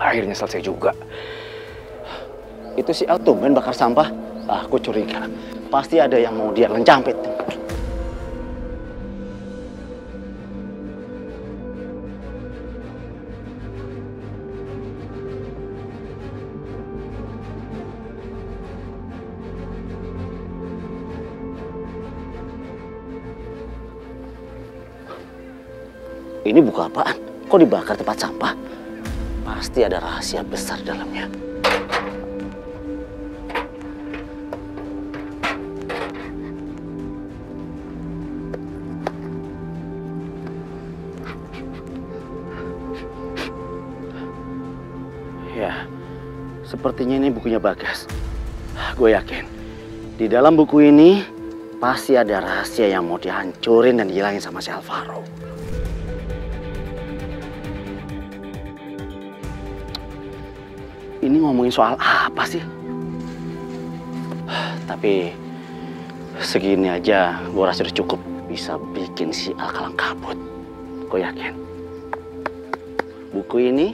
Akhirnya selesai juga. Itu si Al tumben bakar sampah. Aku curiga. Pasti ada yang mau dia lencampit. Ini buku apaan? Kok dibakar tempat sampah? Pasti ada rahasia besar dalamnya. Ya, sepertinya ini bukunya Bagas. Gue yakin, di dalam buku ini pasti ada rahasia yang mau dihancurin dan dihilangin sama si Alvaro. Ini ngomongin soal apa sih? Tapi segini aja gue rasa udah cukup bisa bikin si Al kalang kabut. Gue yakin buku ini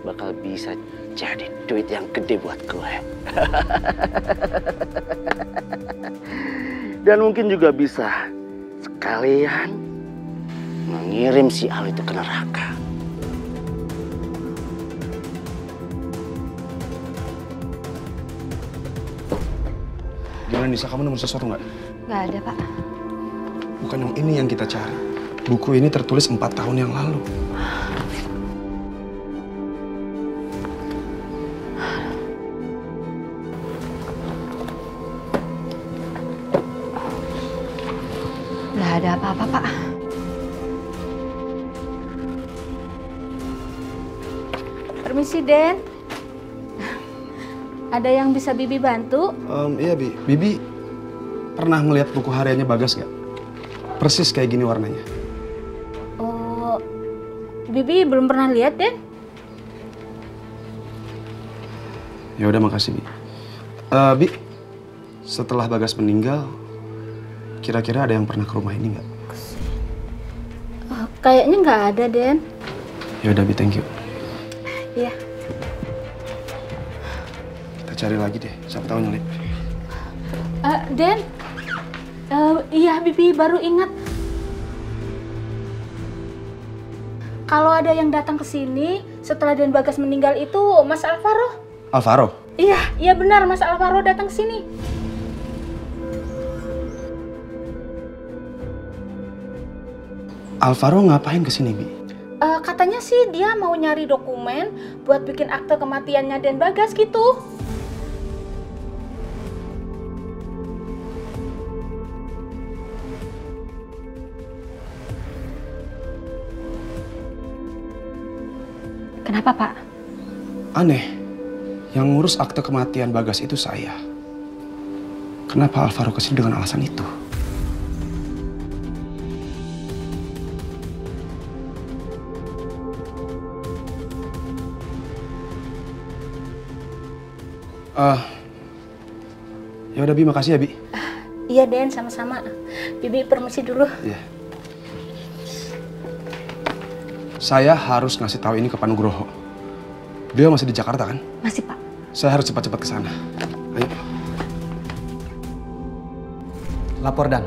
bakal bisa jadi duit yang gede buat gue. Dan mungkin juga bisa sekalian mengirim si Al itu ke neraka. Gimana Nisa, kamu nemu sesuatu nggak? Nggak ada, Pak. Bukan yang ini yang kita cari. Buku ini tertulis 4 tahun yang lalu. Nggak ada apa-apa, Pak. Permisi, Den. Ada yang bisa Bibi bantu? Iya, Bi. Bibi pernah melihat buku hariannya Bagas nggak? Persis kayak gini warnanya. Oh, Bibi belum pernah lihat, Den. Ya udah, makasih, Bi. Bi, setelah Bagas meninggal, kira-kira ada yang pernah ke rumah ini nggak? Kayaknya nggak ada, Den. Ya udah, Bi, thank you. Iya. Kita cari lagi deh, siapa tahu nyelip. Den, iya Bibi baru ingat. Kalau ada yang datang ke sini setelah Den Bagas meninggal itu Mas Alvaro. Alvaro? Iya benar, Mas Alvaro datang ke sini. Alvaro ngapain ke sini, Bi? Katanya sih dia mau nyari dokumen buat bikin akte kematiannya Den Bagas gitu. Kenapa, Pak? Aneh, yang ngurus akte kematian Bagas itu saya. Kenapa Alvaro kesini dengan alasan itu? Ya udah, Bi, makasih ya, Bi. Iya, Den, sama-sama. Bibi permisi dulu. Iya. Saya harus ngasih tahu ini ke Pak Nugroho. Beliau masih di Jakarta, kan? Masih, Pak. Saya harus cepat-cepat ke sana. Ayo. Lapor, Dan.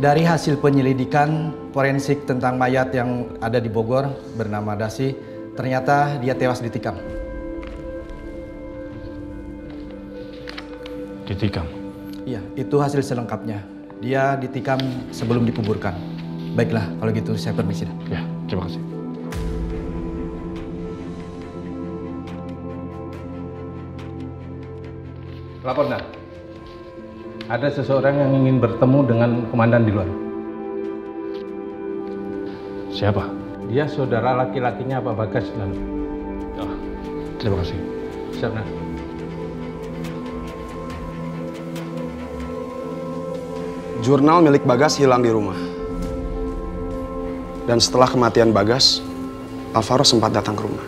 Dari hasil penyelidikan forensik tentang mayat yang ada di Bogor bernama Dasi, ternyata dia tewas ditikam. Ditikam? Iya, itu hasil selengkapnya. Dia ditikam sebelum dikuburkan. Baiklah, kalau gitu saya permisi. Ya, terima kasih. Lapor, Dan. Ada seseorang yang ingin bertemu dengan komandan di luar. Siapa? Dia saudara laki-lakinya Pak Bagas, Dan. Oh, terima kasih. Siap, Dan. Jurnal milik Bagas hilang di rumah. Dan setelah kematian Bagas, Alvaro sempat datang ke rumah.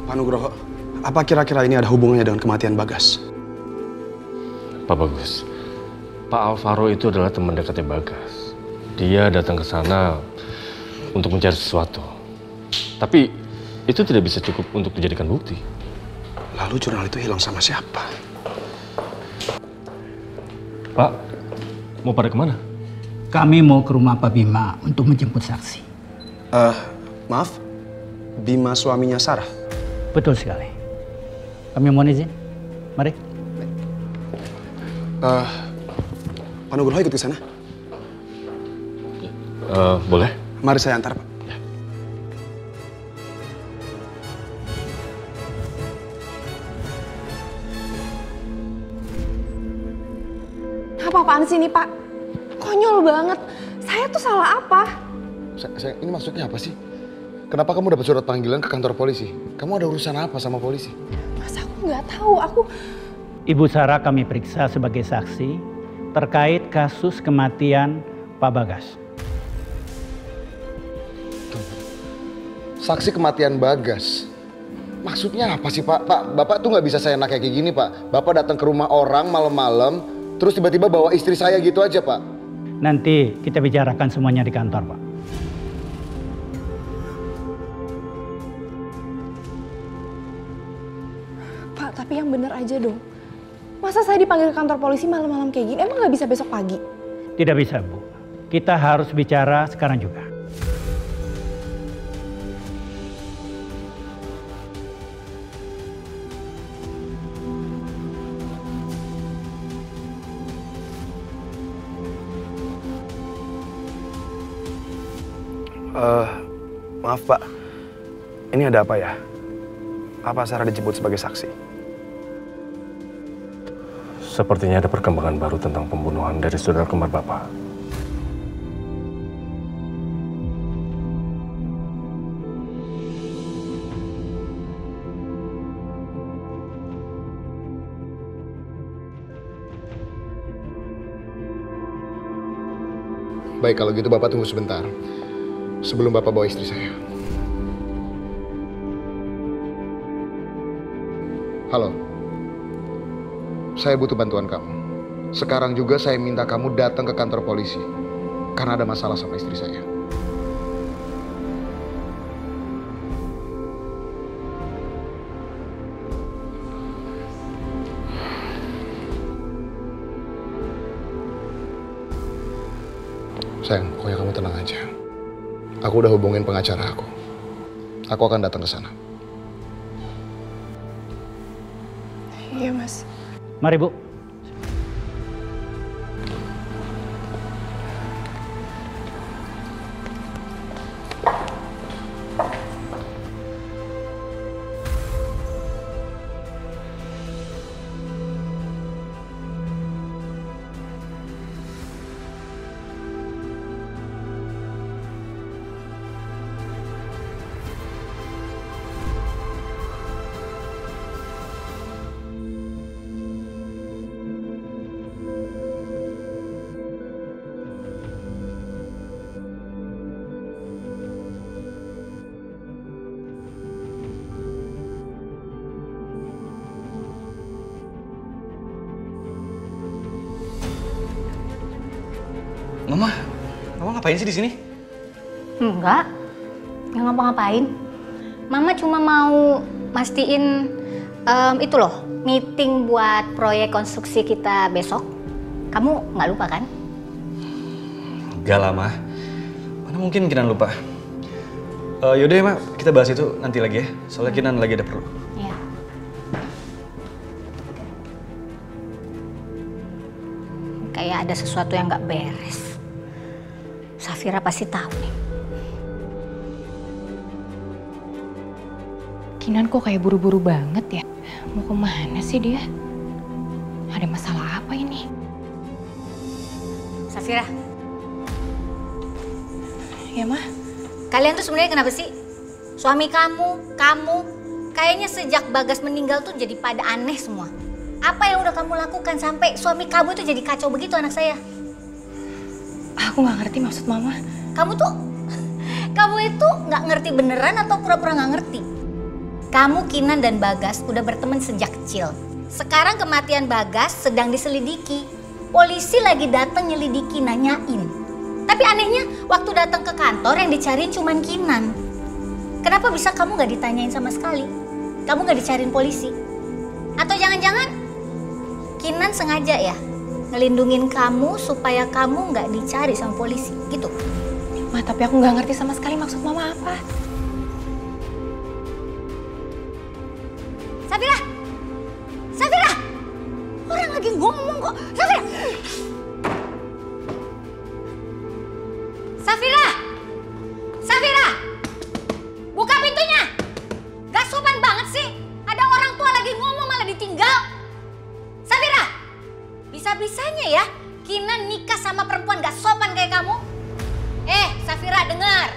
Pak Nugroho, apa kira-kira ini ada hubungannya dengan kematian Bagas? Pak Bagus, Pak Alvaro itu adalah teman dekatnya Bagas. Dia datang ke sana untuk mencari sesuatu. Tapi itu tidak bisa cukup untuk dijadikan bukti. Lalu jurnal itu hilang sama siapa? Pak, mau pada kemana? Kami mau ke rumah Pak Bima untuk menjemput saksi. Maaf, Bima suaminya Sarah? Betul sekali. Kami mohon izin. Mari. Pak Nugroho ikut ke sana? Boleh. Mari saya antar, Pak. Apa-apaan sih ini, Pak? Konyol banget. Saya tuh salah apa? Sayang, ini maksudnya apa sih? Kenapa kamu dapat surat panggilan ke kantor polisi? Kamu ada urusan apa sama polisi? Mas, aku nggak tahu. Ibu Sarah kami periksa sebagai saksi terkait kasus kematian Pak Bagas. Saksi kematian Bagas. Maksudnya apa sih, Pak? Pak, Bapak tuh nggak bisa seenak kayak gini, Pak. Bapak datang ke rumah orang malam-malam, terus tiba-tiba bawa istri saya gitu aja, Pak. Nanti kita bicarakan semuanya di kantor, Pak. Pak, tapi yang bener aja dong. Masa saya dipanggil ke kantor polisi malam-malam kayak gini? Emang nggak bisa besok pagi? Tidak bisa, Bu. Kita harus bicara sekarang juga. Maaf, Pak. Ini ada apa ya? Apa Sarah dijemput sebagai saksi? Sepertinya ada perkembangan baru tentang pembunuhan dari saudara kembar Bapak. Baik, kalau gitu Bapak tunggu sebentar. Sebelum Bapak bawa istri saya. Halo. Saya butuh bantuan kamu. Sekarang juga saya minta kamu datang ke kantor polisi. Karena ada masalah sama istri saya. Sayang, pokoknya kamu tenang aja. Aku udah hubungin pengacara aku. Aku akan datang ke sana. Iya, Mas. Mari, Bu. Mama ngapain sih di sini? Enggak ngapa-ngapain. Mama cuma mau mastiin itu loh, meeting buat proyek konstruksi kita besok. Kamu nggak lupa kan? Gak lama. Mana mungkin Kinan lupa. Yaudah ya, Ma, kita bahas itu nanti lagi ya. Soalnya Kinan lagi ada perlu. Iya. Kayak ada sesuatu yang nggak beres. Safira pasti tahu nih. Kinan kok kayak buru-buru banget ya? Mau kemana sih dia? Ada masalah apa ini? Safira. Ya, Ma? Kalian tuh sebenarnya kenapa sih? Suami kamu, kayaknya sejak Bagas meninggal tuh jadi pada aneh semua. Apa yang udah kamu lakukan sampai suami kamu tuh jadi kacau begitu anak saya? Aku nggak ngerti maksud Mama. Kamu itu nggak ngerti beneran atau pura-pura nggak ngerti? Kamu, Kinan, dan Bagas udah berteman sejak kecil. Sekarang kematian Bagas sedang diselidiki. Polisi lagi datang nyelidiki, nanyain. Tapi anehnya waktu datang ke kantor yang dicariin cuman Kinan. Kenapa bisa kamu gak ditanyain sama sekali? Kamu gak dicariin polisi? Atau jangan-jangan Kinan sengaja ya ngelindungin kamu supaya kamu gak dicari sama polisi, gitu? Ma, tapi aku nggak ngerti sama sekali maksud Mama apa. Safira! Safira! Orang lagi ngomong kok. Safira! Safira! Safira! Buka pintunya! Gak sopan banget sih. Ada orang tua lagi ngomong malah ditinggal. Safira! Bisa-bisanya ya Kinan nikah sama perempuan gak sopan kayak kamu. Safira, dengar.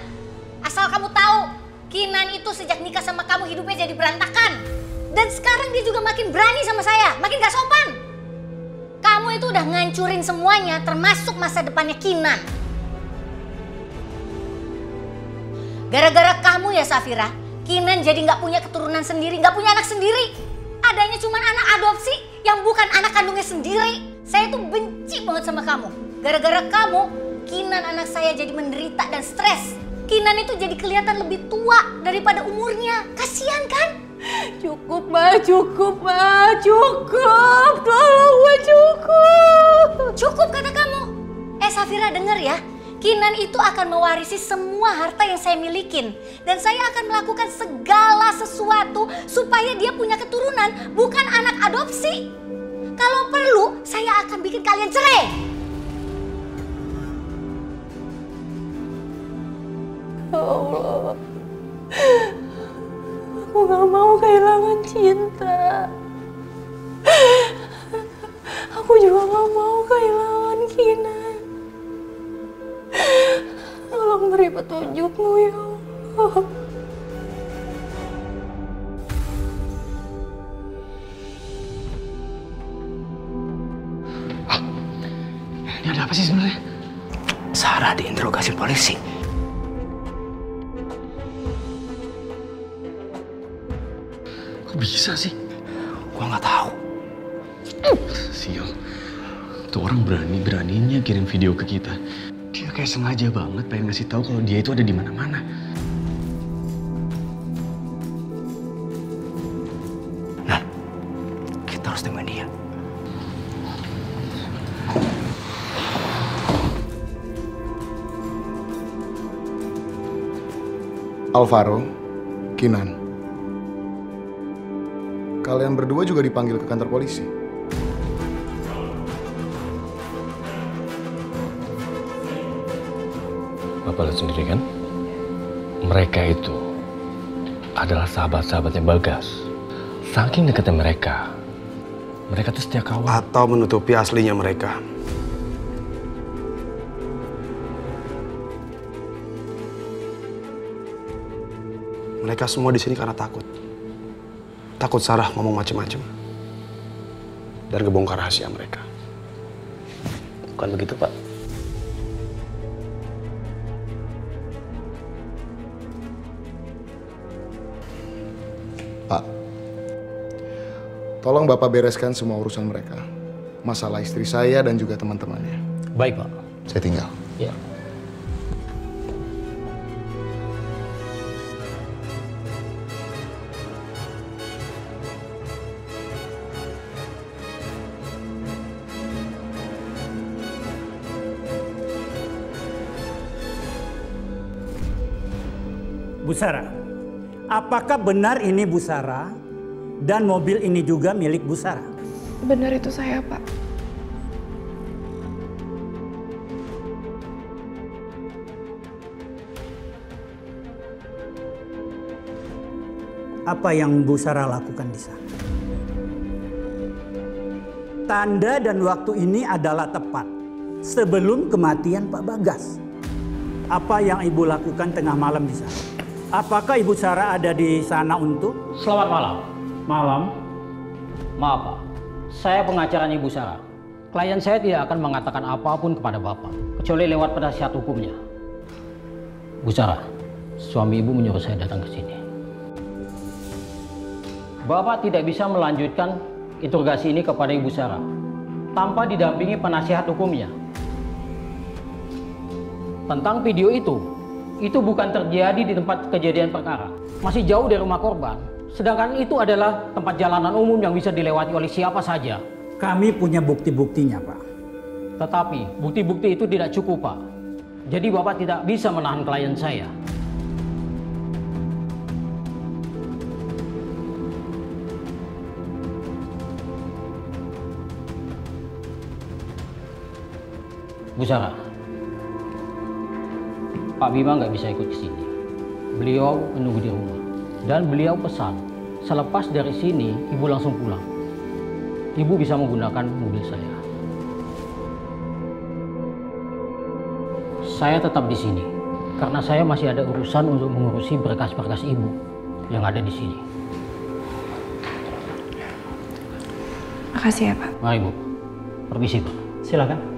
Asal kamu tahu, Kinan itu sejak nikah sama kamu hidupnya jadi berantakan. Dan sekarang dia juga makin berani sama saya, makin gak sopan. Kamu itu udah ngancurin semuanya, termasuk masa depannya Kinan. Gara-gara kamu ya Safira, Kinan jadi gak punya keturunan sendiri, gak punya anak sendiri. Adanya cuma anak adopsi yang bukan anak kandungnya sendiri. Saya tuh benci banget sama kamu. Gara-gara kamu, Kinan anak saya jadi menderita dan stres. Kinan itu jadi kelihatan lebih tua daripada umurnya. Kasihan kan? Cukup, Ma, cukup, Ma, cukup. Tolong, Ma, cukup. Cukup kata kamu. Safira dengar ya. Kinan itu akan mewarisi semua harta yang saya milikin. Dan saya akan melakukan segala sesuatu supaya dia punya keturunan, bukan anak adopsi. Kalau perlu, saya akan bikin kalian cerai. Ya Allah, aku gak mau kehilangan cinta. Aku juga gak mau kehilangan Kinan. Tolong beri petunjukmu ya Allah. Ini ada apa sih sebenarnya? Sarah diinterogasi polisi. Kok bisa sih? Gua nggak tahu. Sial. Tuh orang berani-beraninya kirim video ke kita. Dia kayak sengaja banget pengen ngasih tahu kalau dia itu ada di mana-mana. Nah, kita harus temuin dia. Alvaro, Kinan. Kalian berdua juga dipanggil ke kantor polisi. Bapak lihat sendiri kan? Mereka itu adalah sahabat-sahabatnya Bagas. Saking dekatnya mereka tuh setia kawan. Atau menutupi aslinya mereka. Mereka semua di sini karena takut. Takut Sarah ngomong macem-macem. Dan ngebongkar rahasia mereka. Bukan begitu, Pak? Pak, tolong Bapak bereskan semua urusan mereka. Masalah istri saya dan juga teman-temannya. Baik, Pak. Saya tinggal. Ya. Bu Sarah, apakah benar ini Bu Sarah dan mobil ini juga milik Bu Sarah? Benar itu saya, Pak. Apa yang Bu Sarah lakukan di sana? Tanda dan waktu ini adalah tepat sebelum kematian Pak Bagas. Apa yang Ibu lakukan tengah malam di sana? Apakah Ibu Sarah ada di sana untuk? Selamat malam. Malam. Maaf Pak, saya pengacaranya Ibu Sarah. Klien saya tidak akan mengatakan apapun kepada Bapak, kecuali lewat penasihat hukumnya. Bu Sarah, suami Ibu menyuruh saya datang ke sini. Bapak tidak bisa melanjutkan interogasi ini kepada Ibu Sarah tanpa didampingi penasihat hukumnya. Tentang video itu, itu bukan terjadi di tempat kejadian perkara. Masih jauh dari rumah korban. Sedangkan itu adalah tempat jalanan umum yang bisa dilewati oleh siapa saja. Kami punya bukti-buktinya, Pak. Tetapi bukti-bukti itu tidak cukup, Pak. Jadi Bapak tidak bisa menahan klien saya. Bu Sarah, Pak Bima nggak bisa ikut ke sini. Beliau menunggu di rumah. Dan beliau pesan, selepas dari sini, Ibu langsung pulang. Ibu bisa menggunakan mobil saya. Saya tetap di sini, karena saya masih ada urusan untuk mengurusi berkas-berkas Ibu yang ada di sini. Makasih ya, Pak. Mari, Bu. Permisi, Pak. Silakan.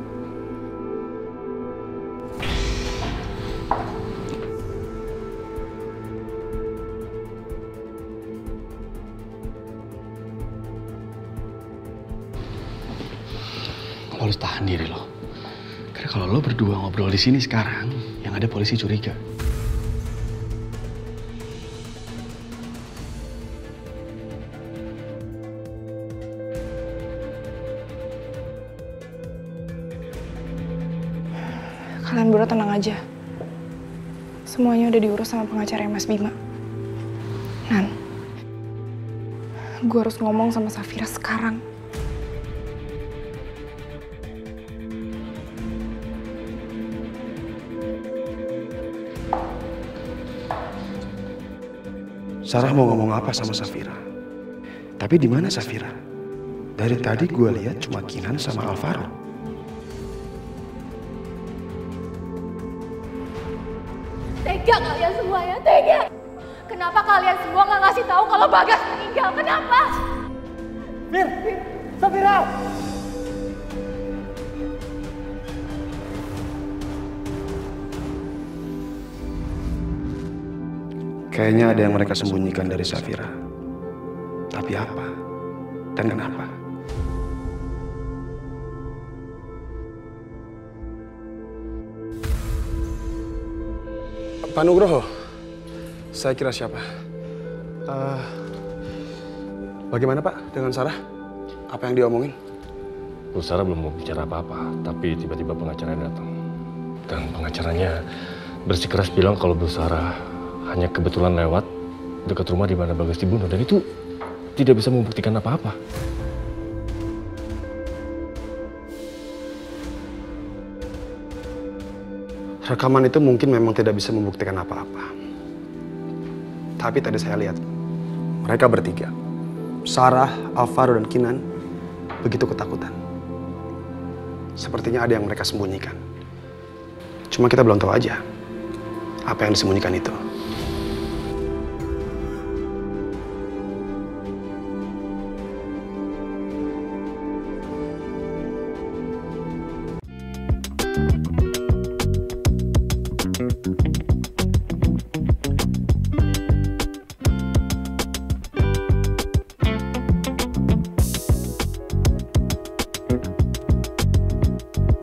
Lo harus tahan diri lo. Karena kalau lo berdua ngobrol di sini sekarang, yang ada polisi curiga. Kalian berdua tenang aja. Semuanya udah diurus sama pengacara Mas Bima. Nan, gue harus ngomong sama Safira sekarang. Sarah mau ngomong apa sama Safira? Tapi di mana Safira? Dari tadi gue lihat cuma Kinan sama Alvaro. Tega kalian semua ya, tega. Kenapa kalian semua nggak ngasih tahu kalau Bagas meninggal? Kenapa? Safira! Kayaknya ada yang mereka sembunyikan dari Safira. Tapi apa? Dan kenapa? Pak Nugroho, saya kira siapa? Bagaimana Pak dengan Sarah? Apa yang diomongin? Bu Sarah belum mau bicara apa-apa, tapi tiba-tiba pengacaranya datang. Dan pengacaranya bersikeras bilang kalau Bu Sarah hanya kebetulan lewat dekat rumah di mana Bagas dibunuh, dan itu tidak bisa membuktikan apa-apa. Rekaman itu mungkin memang tidak bisa membuktikan apa-apa. Tapi tadi saya lihat, mereka bertiga, Sarah, Alvaro, dan Kinan, begitu ketakutan. Sepertinya ada yang mereka sembunyikan. Cuma kita belum tahu aja apa yang disembunyikan itu.